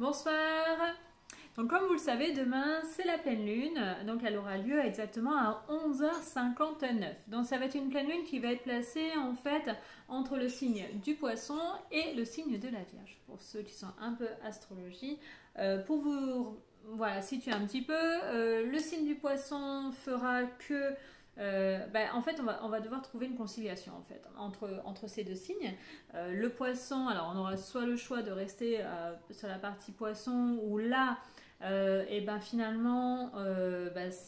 Bonsoir. Donc comme vous le savez, demain c'est la pleine lune, donc elle aura lieu exactement à 11h59. Donc ça va être une pleine lune qui va être placée en fait entre le signe du Poisson et le signe de la Vierge. Pour ceux qui sont un peu astrologie, pour vous situer un petit peu, le signe du Poisson fera que en fait, on va devoir trouver une conciliation en fait, entre ces deux signes. Le poisson, alors on aura soit le choix de rester sur la partie poisson ou là, finalement,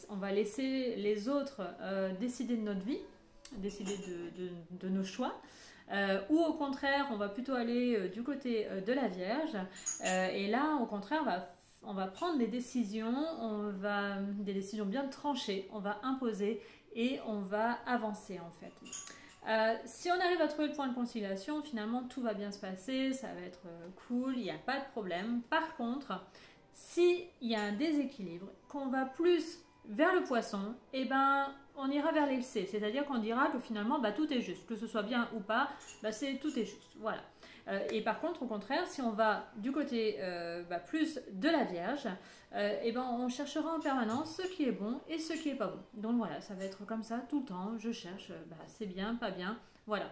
on va laisser les autres décider de notre vie, décider de nos choix. Ou au contraire, on va plutôt aller du côté de la Vierge. Et là, au contraire, on va prendre des décisions, des décisions bien tranchées, on va imposer et on va avancer en fait. Si on arrive à trouver le point de conciliation, finalement tout va bien se passer, ça va être cool, il n'y a pas de problème. Par contre, s'il y a un déséquilibre, qu'on va plus vers le Poisson, on ira vers l'excès, c'est-à-dire qu'on dira que finalement tout est juste, que ce soit bien ou pas, tout est juste, voilà. Et par contre, au contraire, si on va du côté plus de la Vierge, on cherchera en permanence ce qui est bon et ce qui est pas bon. Donc voilà, ça va être comme ça tout le temps, je cherche, c'est bien, pas bien, voilà.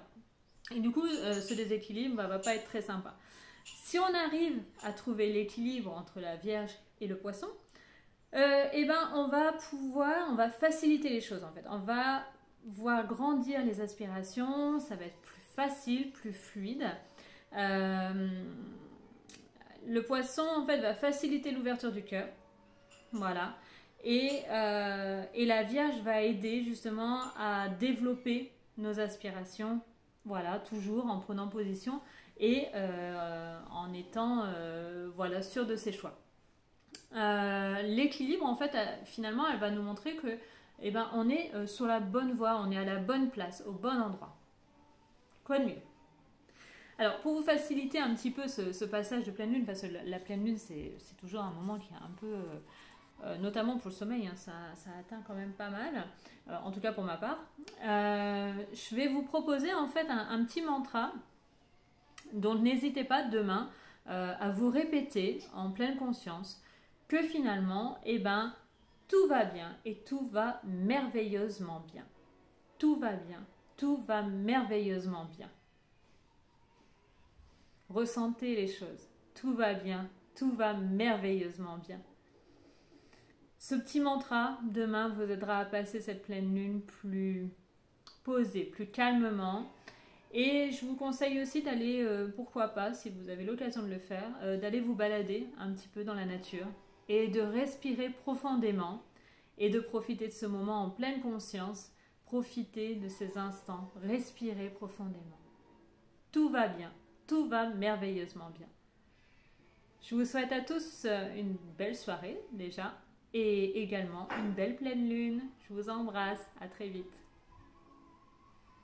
Et du coup, ce déséquilibre va pas être très sympa. Si on arrive à trouver l'équilibre entre la Vierge et le Poisson, on va faciliter les choses en fait. On va voir grandir les aspirations, ça va être plus facile, plus fluide. Le Poisson en fait va faciliter l'ouverture du cœur, voilà. Et la Vierge va aider justement à développer nos aspirations, voilà, toujours en prenant position et en étant sûr de ses choix. L'équilibre en fait finalement elle va nous montrer que on est sur la bonne voie, on est à la bonne place, au bon endroit. Quoi de mieux? Alors pour vous faciliter un petit peu ce passage de pleine lune, parce que la pleine lune c'est toujours un moment qui est un peu notamment pour le sommeil, hein, ça atteint quand même pas mal, en tout cas pour ma part. Je vais vous proposer en fait un petit mantra, donc n'hésitez pas demain à vous répéter en pleine conscience que finalement, tout va bien et tout va merveilleusement bien. Tout va bien, tout va merveilleusement bien. Ressentez les choses. Tout va bien, tout va merveilleusement bien. Ce petit mantra, demain, vous aidera à passer cette pleine lune plus posée, plus calmement. Et je vous conseille aussi d'aller, pourquoi pas, si vous avez l'occasion de le faire, d'aller vous balader un petit peu dans la nature et de respirer profondément et de profiter de ce moment en pleine conscience. Profitez de ces instants, respirez profondément. Tout va bien, tout va merveilleusement bien. Je vous souhaite à tous une belle soirée déjà et également une belle pleine lune. Je vous embrasse, à très vite.